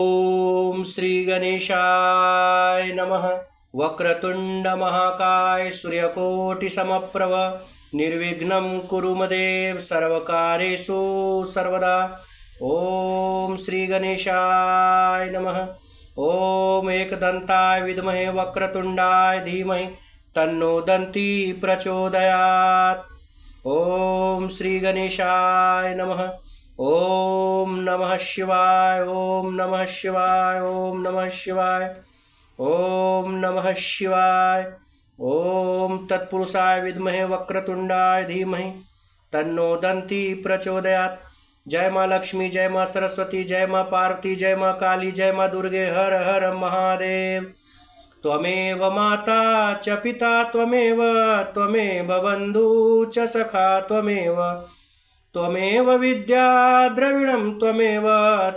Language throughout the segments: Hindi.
ओम श्री गणेशाय नमः। वक्रतुंड महाकाय सूर्यकोटि समप्रभ निर्विघ्नं कुरु मदेव सर्वकार्येषु सर्वदा। ओम श्री गणेशाय नमः। ओम एकदंताय विद्महे वक्रतुंडाय धीमहि तन्नो दन्ती प्रचोदयात्। ओम श्री गणेशाय नमः। ओम नमः शिवाय। ओम नमः शिवाय। ओम नमः शिवाय। ओम नमः शिवाय। ओम तत्पुरुषाय विद्महे वक्रतुंडाय धीमहि तन्नो दन्ती प्रचोदयात्। जय माँ लक्ष्मी, जय माँ सरस्वती, जय माँ पार्वती, जय माँ काली, जय माँ दुर्गे। हर हर महादेव। त्वमेव माता च पिता त्वमेव, त्वमेव बन्धु च सखा त्वमेव, त्वमेव विद्या द्रविणं त्वमेव,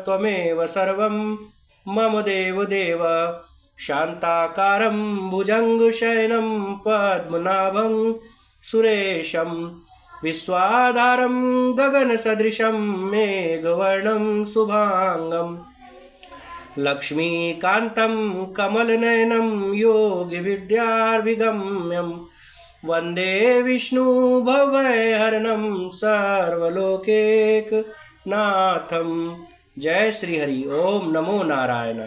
त्वमेव सर्वं मम देवदेव। शान्ताकारं भुजङ्गशयनं पद्मनाभं सुरेशं, विश्वाधारं गगनसदृशं मेघवर्णं शुभांगं, लक्ष्मीकान्तं कमलनयनं योगिविद्यार्भिगम्यं, वन्दे विष्णु भवभयहरणं सर्वलोकैकनाथं। जय श्री हरि। ओम नमो नारायण।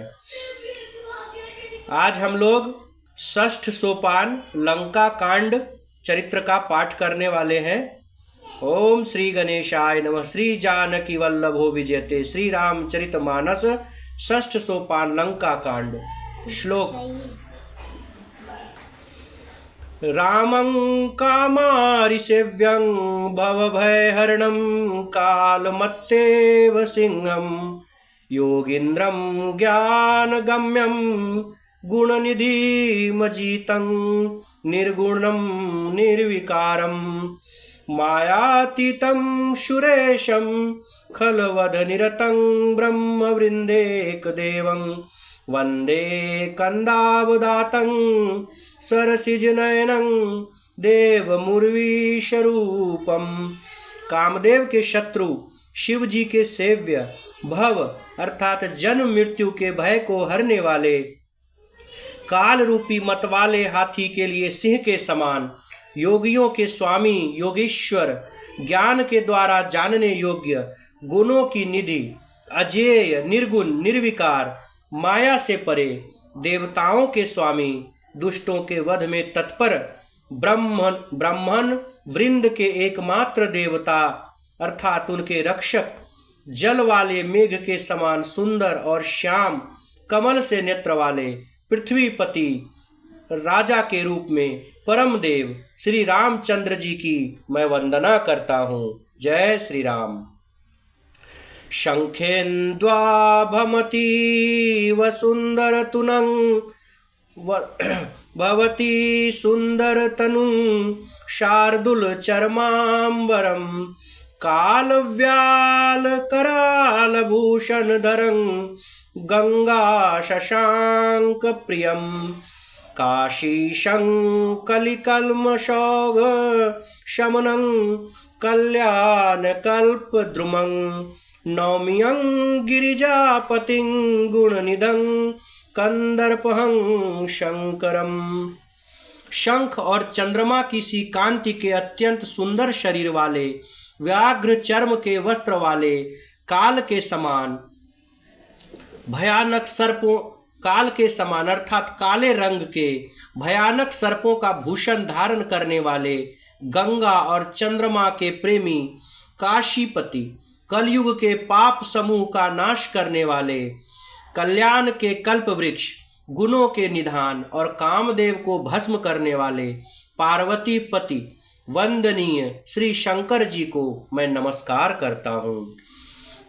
आज हम लोग षष्ठ सोपान लंका कांड चरित्र का पाठ करने वाले हैं। ओम श्री गणेशाय नमः। श्री जानकी वल्लभो विजयते। श्री रामचरितमानस षष्ठ सोपान लंका कांड। श्लोक। रामं कामारिसेव्यं भवभयहरणं कालमत्तेव सिंहं, योगीन्द्रं ज्ञानगम्यं गुणनिधिमजितं, निर्गुणं निर्विकारं मायातीतं सुरेशं, खलवधनिरतं ब्रह्मवृन्देकदेवं, वन्दे कन्दावदातं सरसिजनयनं देवमुर्वीशरूपं। कामदेव के शत्रु शिव जी के सेव्य, भव अर्थात जन्म मृत्यु के भय को हरने वाले, काल रूपी मतवाले हाथी के लिए सिंह के समान, योगियों के स्वामी योगेश्वर, ज्ञान के द्वारा जानने योग्य, गुणों की निधि, अजेय निर्गुण निर्विकार, माया से परे, देवताओं के स्वामी, दुष्टों के वध में तत्पर, ब्राह्मण वृंद के एकमात्र देवता अर्थात उनके रक्षक, जल वाले मेघ के समान सुंदर और श्याम, कमल से नेत्र वाले, पृथ्वीपति राजा के रूप में परम देव श्री रामचंद्र जी की मैं वंदना करता हूँ। जय श्री राम। शंखेन्द्वाभमति वसुंदरतुनं भवती सुंदरतनुं, शार्दूलचर्माम्बरं कालव्यालकरालभूषणधरं, गंगाशशाङ्कप्रियं, काशीशङ्कलिकल्मषौघशमनं, कल्याणकल्पद्रुमं, नौम्यं गिरिजापतिं गुणनिधं, कंदर्पहं शंकरम। शंख और चंद्रमा की सी कांति के अत्यंत सुंदर शरीर वाले, व्याघ्र चर्म के वस्त्र वाले, काल के समान भयानक सर्पों, काल के समान अर्थात काले रंग के भयानक सर्पों का भूषण धारण करने वाले, गंगा और चंद्रमा के प्रेमी, काशीपति, कलयुग के पाप समूह का नाश करने वाले, कल्याण के कल्प वृक्ष, गुणों के निधान और कामदेव को भस्म करने वाले, पार्वती पति वंदनीय श्री शंकर जी को मैं नमस्कार करता हूँ।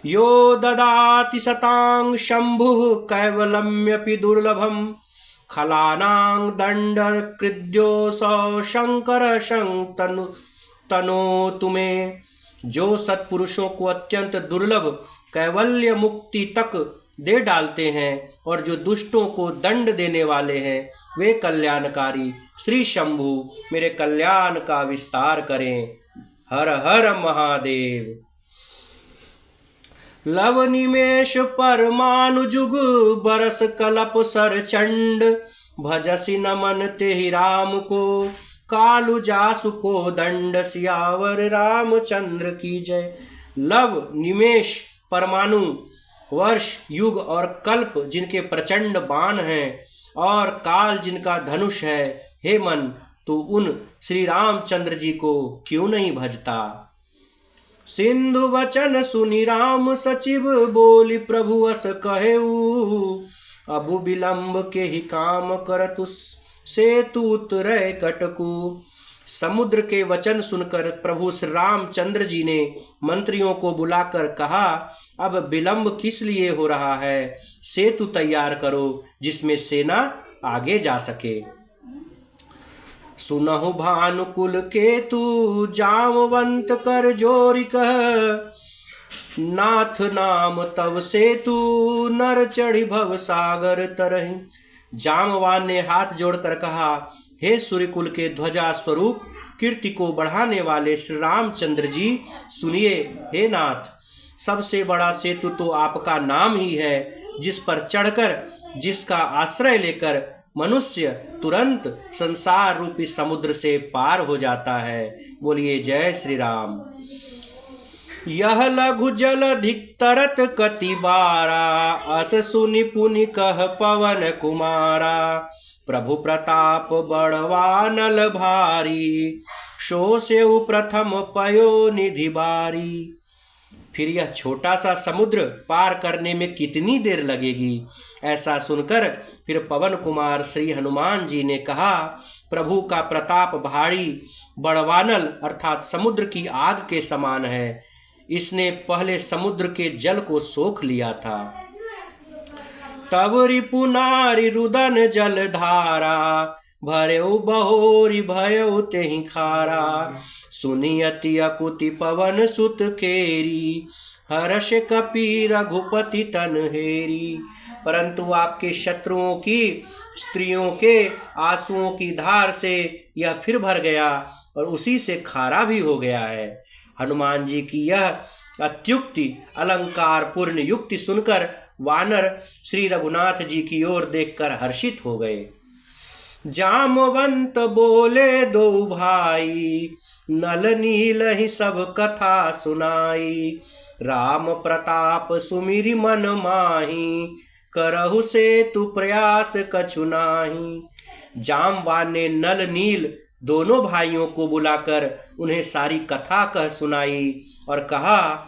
यो ददाति शतां शंभुः कैवलम्यपि दुर्लभं, खलानां दंडकृद्योऽसौ शंकर तनो तुम्हें। जो सत्पुरुषों को अत्यंत दुर्लभ कैवल्य मुक्ति तक दे डालते हैं और जो दुष्टों को दंड देने वाले हैं, वे कल्याणकारी श्री शंभु मेरे कल्याण का विस्तार करें। हर हर महादेव। लव निमेष परमाणु जुग बरस कलप सर चंड भजसी नमन तेहि राम को कालु जासु को दंड सियावर रामचंद्र की जय। लव निमेष परमाणु वर्ष युग और कल्प जिनके प्रचंड बाण हैं और काल जिनका धनुष है, हे मन तू उन श्री रामचंद्र जी को क्यों नहीं भजता। सिंधु वचन सुनि राम सचिव बोली प्रभु अस कहेऊ अबु विलंब के ही काम करतु सेतु उतरै कटकू। समुद्र के वचन सुनकर प्रभु श्री रामचंद्र जी ने मंत्रियों को बुलाकर कहा, अब विलंब किस लिए हो रहा है, सेतु तैयार करो जिसमें सेना आगे जा सके। सुनहु भानुकुल केतु जामवंत कर जोरि कह नाथ नाम तव सेतु नर चढ़ी भव सागर तरहि। जामवान ने हाथ जोड़कर कहा, हे सूर्यकुल के ध्वजा स्वरूप कीर्ति को बढ़ाने वाले श्री रामचंद्र जी सुनिए। हे नाथ, सबसे बड़ा सेतु तो आपका नाम ही है, जिस पर चढ़कर जिसका आश्रय लेकर मनुष्य तुरंत संसार रूपी समुद्र से पार हो जाता है। बोलिए जय श्री राम। यह लघु जल अधिक तरत कति बारा अस सुनि पुनि कह पवन कुमारा प्रभु प्रताप बड़वा नल भारी शोषेउ प्रथम पयो निधि बारी। फिर यह छोटा सा समुद्र पार करने में कितनी देर लगेगी। ऐसा सुनकर फिर पवन कुमार श्री हनुमान जी ने कहा, प्रभु का प्रताप भारी बड़वानल अर्थात समुद्र की आग के समान है, इसने पहले समुद्र के जल को सोख लिया था। तब रिपु नारी रुदन जल धारा भरेउ बहोरी भयउ तेहि खारा सुनि अति अकुति पवन सुत केरी हर्ष कपि रघुपति तन हेरी। परंतु आपके शत्रुओं की स्त्रियों के आंसुओं की धार से यह फिर भर गया और उसी से खारा भी हो गया है। हनुमान जी की यह अत्युक्ति अलंकार पूर्ण युक्ति सुनकर वानर श्री रघुनाथ जी की ओर देखकर हर्षित हो गए। जामवंत बोले दो भाई नल नील ही सब कथा सुनाई राम प्रताप सुमिरि मन माही करहु सेतु प्रयास कछु नाही। जामवान ने नल नील दोनों भाइयों को बुलाकर उन्हें सारी कथा कह सुनाई और कहा,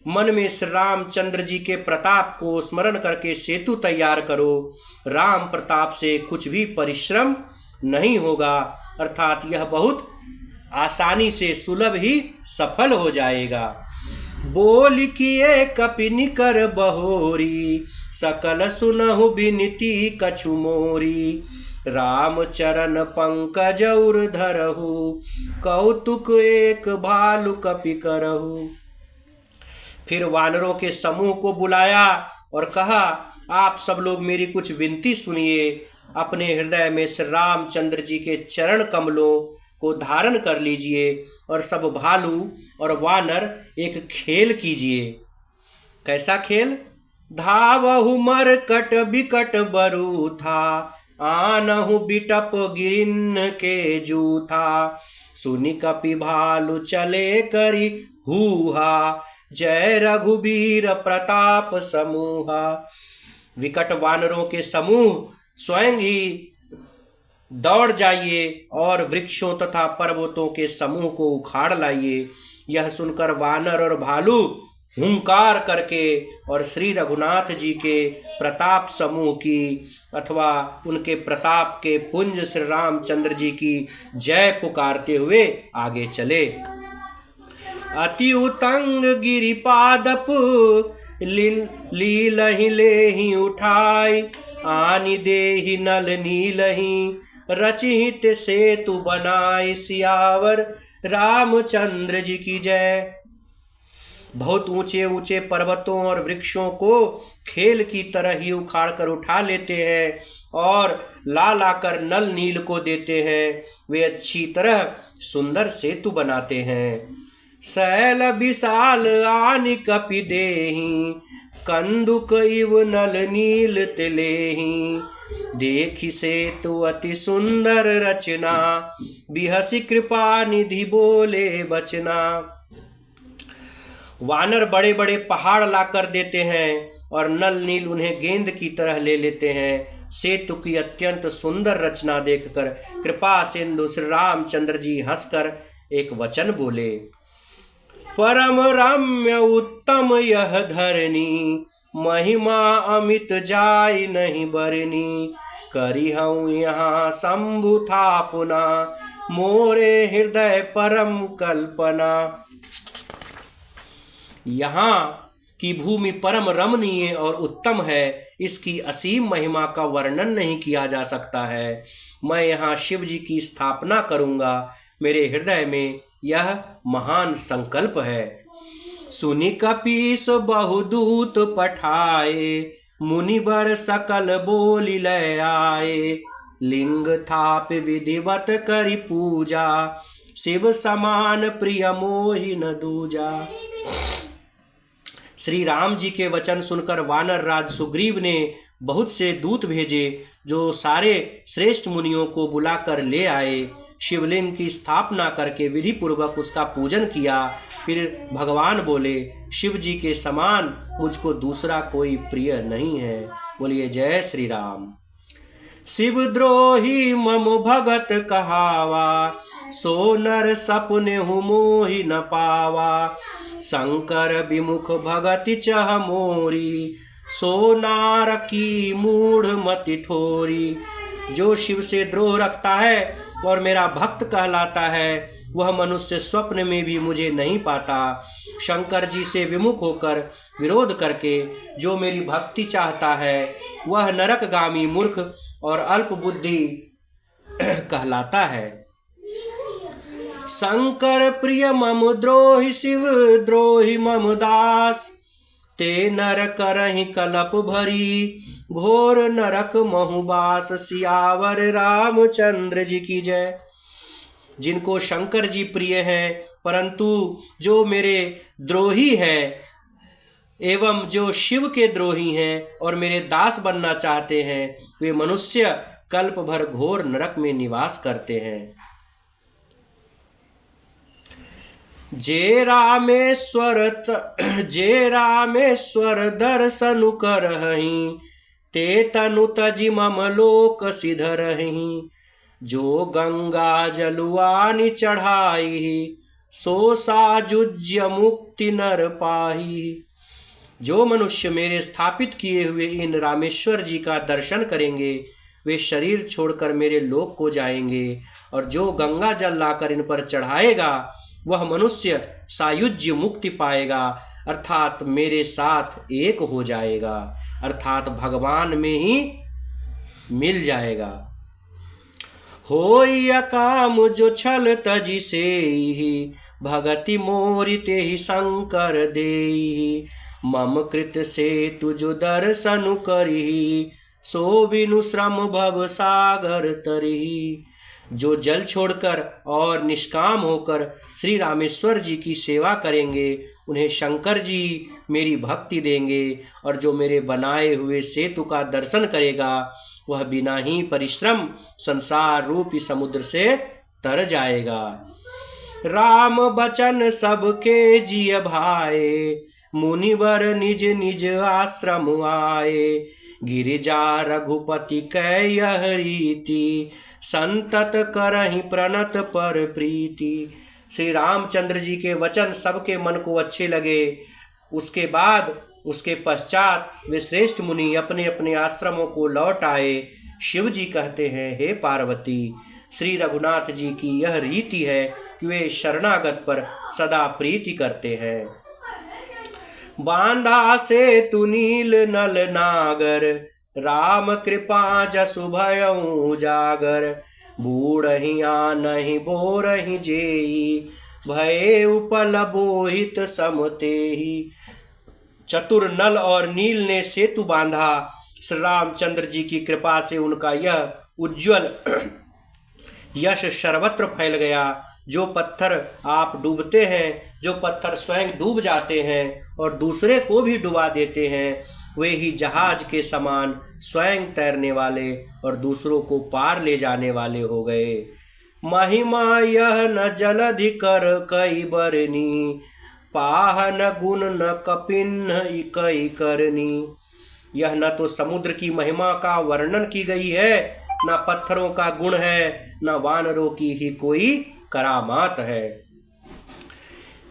मन में श्री रामचंद्र जी के प्रताप को स्मरण करके सेतु तैयार करो, राम प्रताप से कुछ भी परिश्रम नहीं होगा, अर्थात यह बहुत आसानी से सुलभ ही सफल हो जाएगा। बोल किए कपि निकर बहोरी सकल सुनहु बिनती कछु मोरी राम चरण पंकज उर धरहु कौतुक एक भालु कपि करहु। फिर वानरों के समूह को बुलाया और कहा, आप सब लोग मेरी कुछ विनती सुनिए। अपने हृदय में श्री रामचंद्र जी के चरण कमलों को धारण कर लीजिए और सब भालू और वानर एक खेल कीजिए। कैसा खेल? धावहु मरकट बिकट बरू था आनहु बिटप गिरिन के जूथा सुनि कपि भालु चले करी हूहा जय रघुबीर प्रताप समूहा। विकट वानरों के समूह स्वयं ही दौड़ जाइए और वृक्षों तथा पर्वतों के समूह को उखाड़ लाइए। यह सुनकर वानर और भालू हुंकार करके और श्री रघुनाथ जी के प्रताप समूह की अथवा उनके प्रताप के पुंज श्री रामचंद्र जी की जय पुकारते हुए आगे चले। अति उतंग गिरिपादप लीलहि लेहि उठाई आनि देहि नल नीलहि रचिहित सेतु बनाई सियावर रामचंद्र जी की जय। बहुत ऊंचे ऊंचे पर्वतों और वृक्षों को खेल की तरह ही उखाड़ कर उठा लेते हैं और ला लाकर नल नील को देते हैं। वे अच्छी तरह सुंदर सेतु बनाते हैं। शैल विशाल आनि कपि देहि, कंदुक इव नल नील तिलेहि। देखि सेतु अति सुंदर रचना, बिहसी कृपा निधि बोले बचना। वानर बड़े बड़े पहाड़ लाकर देते हैं और नल नील उन्हें गेंद की तरह ले लेते हैं। सेतु की अत्यंत सुंदर रचना देखकर कृपा सिंधु श्री रामचंद्र जी हंसकर एक वचन बोले, परम रम्य उत्तम यह धरनी, महिमा अमित जाय नहीं बरनी। करी हूँ यहाँ शंभु थापना, मोरे हृदय परम कल्पना। यहाँ की भूमि परम रमणीय और उत्तम है, इसकी असीम महिमा का वर्णन नहीं किया जा सकता है। मैं यहाँ शिव जी की स्थापना करूँगा, मेरे हृदय में यह महान संकल्प है। सुनि कपीस बहुदूत पठाए, मुनिवर सकल बोली लय आए। लिंग थाप विधिवत करि पूजा, शिव समान प्रिय मोहि न दूजा। श्री राम जी के वचन सुनकर वानर राज सुग्रीव ने बहुत से दूत भेजे, जो सारे श्रेष्ठ मुनियों को बुलाकर ले आए। शिवलिंग की स्थापना करके विधि पूर्वक उसका पूजन किया। फिर भगवान बोले, शिव जी के समान मुझको दूसरा कोई प्रिय नहीं है। बोलिए जय श्री राम। शिव द्रोही मम भगत कहावा, सो नर सपने हूँ मोहि न पावा। शंकर विमुख भगति चह मोरी, सो नार की मूढ़ मति थोरी। जो शिव से द्रोह रखता है और मेरा भक्त कहलाता है, वह मनुष्य स्वप्न में भी मुझे नहीं पाता। शंकर जी से विमुख होकर विरोध करके जो मेरी भक्ति चाहता है, वह नरकगामी मूर्ख और अल्प बुद्धि कहलाता है। शंकर प्रिय मम द्रोहि, शिव द्रोहि मम दास। ते नर करहि कलप भरी, घोर नरक महुबास। सियावर रामचंद्र जी की जय। जिनको शंकर जी प्रिय हैं, परंतु जो मेरे द्रोही हैं एवं जो शिव के द्रोही हैं और मेरे दास बनना चाहते हैं, वे मनुष्य कल्प भर घोर नरक में निवास करते हैं। जे रामेश्वर दर्शनु करहि, ते तनु तजि मम लोक सिधरहि। जो गंगा जलुआनि चढ़ाई, सो सायुज्य मुक्ति नर पाही। जो मनुष्य मेरे स्थापित किए हुए इन रामेश्वर जी का दर्शन करेंगे, वे शरीर छोड़कर मेरे लोक को जाएंगे, और जो गंगा जल लाकर इन पर चढ़ाएगा, वह मनुष्य सायुज्य मुक्ति पाएगा, अर्थात मेरे साथ एक हो जाएगा, अर्थात भगवान में ही मिल जाएगा। होई अकाम जो छल तजि सेहि, भगति मोरि तेहि शंकर देहि। मम कृत से तुझ दर्शन करिहि, सो बिनु श्रम भव सागर तरिहि। जो जल छोड़कर और निष्काम होकर श्री रामेश्वर जी की सेवा करेंगे, उन्हें शंकर जी मेरी भक्ति देंगे, और जो मेरे बनाए हुए सेतु का दर्शन करेगा, वह बिना ही परिश्रम संसार रूपी समुद्र से तर जाएगा। राम बचन सबके जिय भाए, मुनिवर निज निज आश्रम आए। गिरिजा रघुपति कै यह रीति, संतत करहि प्रणत पर प्रीति। श्री रामचंद्र जी के वचन सबके मन को अच्छे लगे। उसके बाद उसके पश्चात वे श्रेष्ठ मुनि अपने अपने आश्रमों को लौट आए। शिव जी कहते हैं, हे पार्वती, श्री रघुनाथ जी की यह रीति है कि वे शरणागत पर सदा प्रीति करते हैं। बांधा से तु नील नल नागर, राम कृपा जसु भयउ जागर। बूढ़हिया नहीं बोरहि जेई, भये उपल बोहित समतेहि। चतुर नल और नील ने सेतु बांधा। श्री रामचंद्र जी की कृपा से उनका यह उज्जवल यश सर्वत्र फैल गया। जो पत्थर आप डूबते हैं, जो पत्थर स्वयं डूब जाते हैं और दूसरे को भी डुबा देते हैं, वे ही जहाज के समान स्वयं तैरने वाले और दूसरों को पार ले जाने वाले हो गए। महिमा यह न जलधि कर कई बरनी, पाह न गुण न कपिन कई करनी। यह न तो समुद्र की महिमा का वर्णन की गई है, न पत्थरों का गुण है, न वानरों की ही कोई करामात है।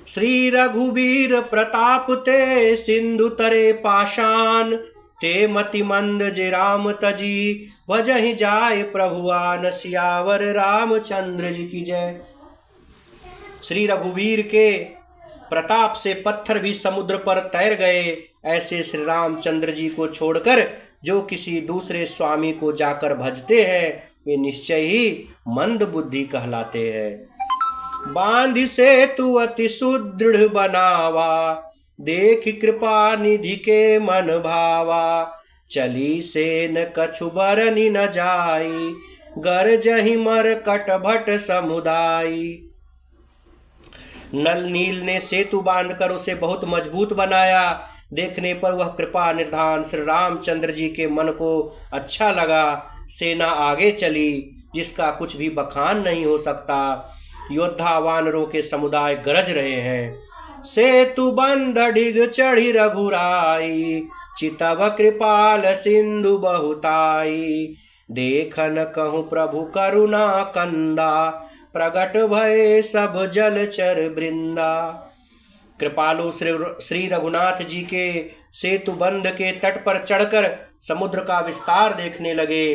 श्री रघुवीर प्रताप ते सिंधु तरे पाषाण, ते मति मंद जे राम तजी, भजहि जाय प्रभुआन सियावर रामचंद्र जी की जय। श्री रघुवीर के प्रताप से पत्थर भी समुद्र पर तैर गए। ऐसे श्री रामचंद्र जी को छोड़कर जो किसी दूसरे स्वामी को जाकर भजते हैं, वे निश्चय ही मंद बुद्धि कहलाते हैं। बांधि सेतु अति सुदृढ़ बनावा, देख कृपा निधि के मन भावा, चली से न कछु बरनी न जाई, गरजहि मर कट भट समुदाई। नल नील ने सेतु बांधकर उसे बहुत मजबूत बनाया। देखने पर वह कृपा निधान श्री रामचंद्र जी के मन को अच्छा लगा। सेना आगे चली, जिसका कुछ भी बखान नहीं हो सकता। योद्धा वानरों के समुदाय गरज रहे हैं। सेतु बंध डिग चढ़ी रघुराई, चितव कृपाल सिंधु बहुताई, देखन कहूँ प्रभु करुणा कंदा, प्रगट भय सब जलचर वृंदा। कृपालु श्री रघुनाथ जी के सेतु बंध के तट पर चढ़कर समुद्र का विस्तार देखने लगे।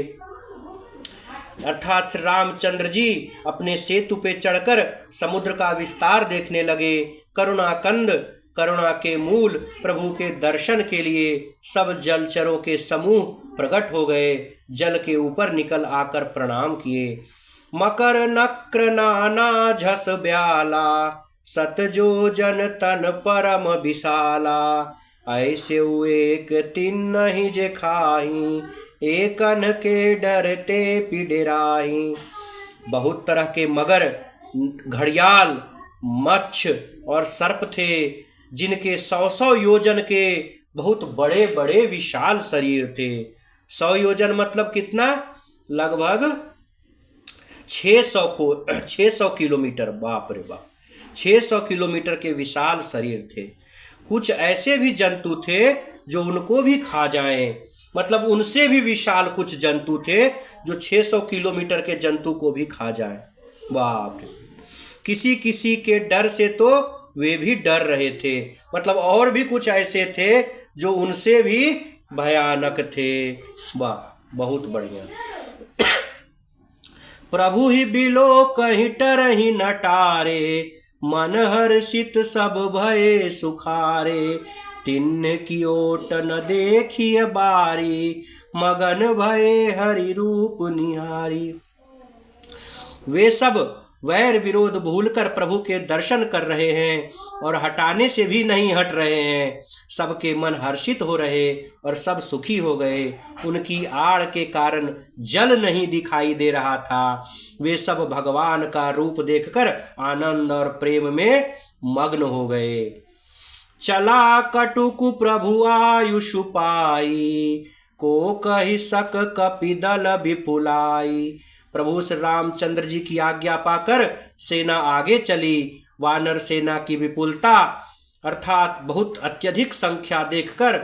अर्थात श्री रामचंद्र जी अपने सेतु पे चढ़कर समुद्र का विस्तार देखने लगे। करुणाकंद, करुणा के मूल प्रभु के दर्शन के लिए सब जलचरों के समूह प्रकट हो गए। जल के ऊपर निकल आकर प्रणाम किए। मकर नक्र नाना झस ब्याला, सतजो जन तन परम विशाला, ऐसे एक तीन नहीं जे खाही, एकन के डरते पिडराही। बहुत तरह के मगर, घड़ियाल, मच्छ और सर्प थे, जिनके 100 योजन के बहुत बड़े बड़े विशाल शरीर थे। 100 योजन मतलब कितना? लगभग 600 किलोमीटर। बाप रे बाप, 600 किलोमीटर के विशाल शरीर थे। कुछ ऐसे भी जंतु थे जो उनको भी खा जाएं, मतलब उनसे भी विशाल कुछ जंतु थे जो 600 किलोमीटर के जंतु को भी खा जाएं। बाप रे, किसी किसी के डर से तो वे भी डर रहे थे, मतलब और भी कुछ ऐसे थे जो उनसे भी भयानक थे। वाह, बहुत बढ़िया। प्रभु ही बिलो कहीं टरहि नटारे, मन हर्षित सब भये सुखारे, तिन्न की ओट न देखिए बारी, मगन भये हरि रूप निहारी। वे सब वैर विरोध भूलकर प्रभु के दर्शन कर रहे हैं और हटाने से भी नहीं हट रहे हैं। सबके मन हर्षित हो रहे और सब सुखी हो गए। उनकी आड़ के कारण जल नहीं दिखाई दे रहा था। वे सब भगवान का रूप देखकर आनंद और प्रेम में मग्न हो गए। चला कटुकु प्रभु आयुष पाई, को कहि सक कपिदल विपुलाई। प्रभु श्री रामचंद्र जी की आज्ञा पाकर सेना आगे चली। वानर सेना की विपुलता अर्थात बहुत अत्यधिक संख्या देखकर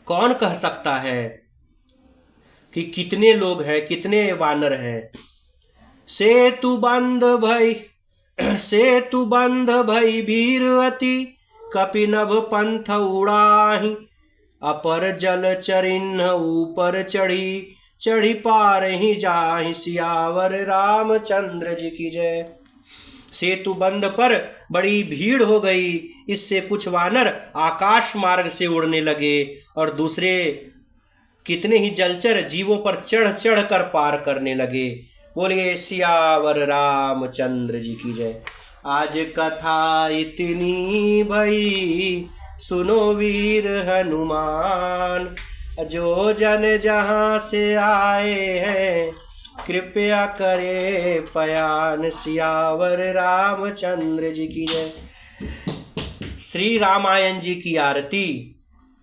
कौन कह सकता है कि कितने लोग हैं, कितने वानर हैं। सेतु बंध भई भीर अति, कपिनभ पंथ उड़ाही, अपर जल चरिन्ह ऊपर चढ़ी, चढ़ी पार ही जाहि, सियावर रामचंद्र जी की जय। सेतु बंध पर बड़ी भीड़ हो गई। इससे कुछ वानर आकाश मार्ग से उड़ने लगे और दूसरे कितने ही जलचर जीवों पर चढ़ चढ़ कर पार करने लगे। बोलिए सियावर रामचंद्र जी की जय। आज कथा इतनी भई, सुनो वीर हनुमान, जो जन जहाँ से आए हैं कृपया करे पयान सियावर रामचंद्र जी की जय। श्री रामायण जी की आरती।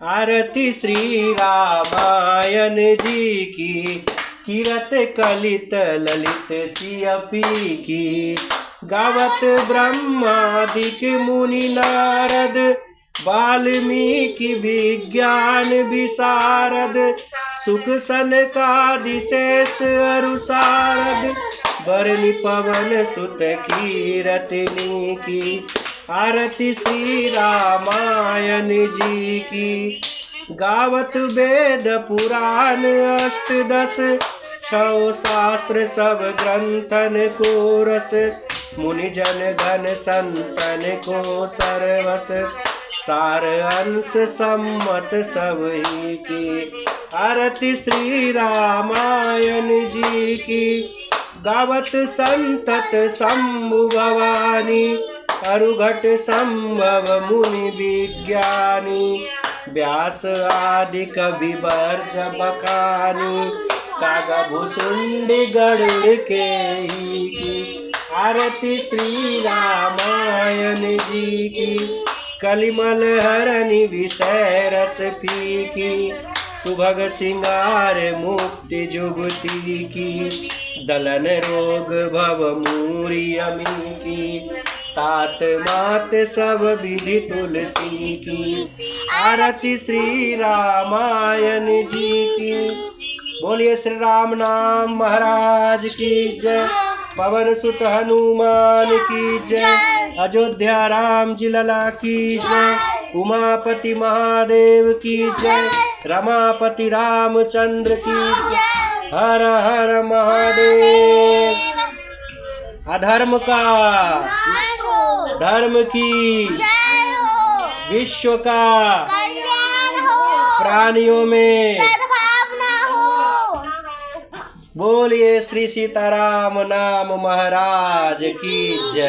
आरती श्री रामायण जी की, कीरत कलित ललित सियपी की। गावत ब्रह्मादिक मुनि नारद, वाल्मीकि विज्ञान विशारद। सुख सनकादि शेष अरुसारद, बरनि पवन सुत कीरतनी की। आरती श्री रामायण जी की। गावत वेद पुराण अष्टदश, छौ शास्त्र सब ग्रंथन को रस। मुनि जन गण संतन को सरवस, सार अंश सम्मत सब ही की। आरती श्री रामायण जी की। गावत संतत शंभु भवानी, अरुघट संभव मुनि विज्ञानी। व्यास आदि कवि बर्ज बखानी, कागभूषुंड गरुड़ के ही की। आरती श्री रामायण जी की। कलिमल हरनि विषय रस फीकी, सुभग सिंगार मुक्ति जुगती की। दलन रोग भव मूरी अमी की, तात मात सब विधि तुलसी की। आरती श्री रामायण जी की। बोलिए श्री राम नाम महाराज की जय। पवन सुत हनुमान की जय। अयोध्या राम जी लला की जय। उमापति महादेव की जय। रमापति रामचंद्र की जय। हर हर महादेव। अधर्म का धर्म की, विश्व का प्राणियों में बोलिए श्री सीताराम नाम महाराज की जय।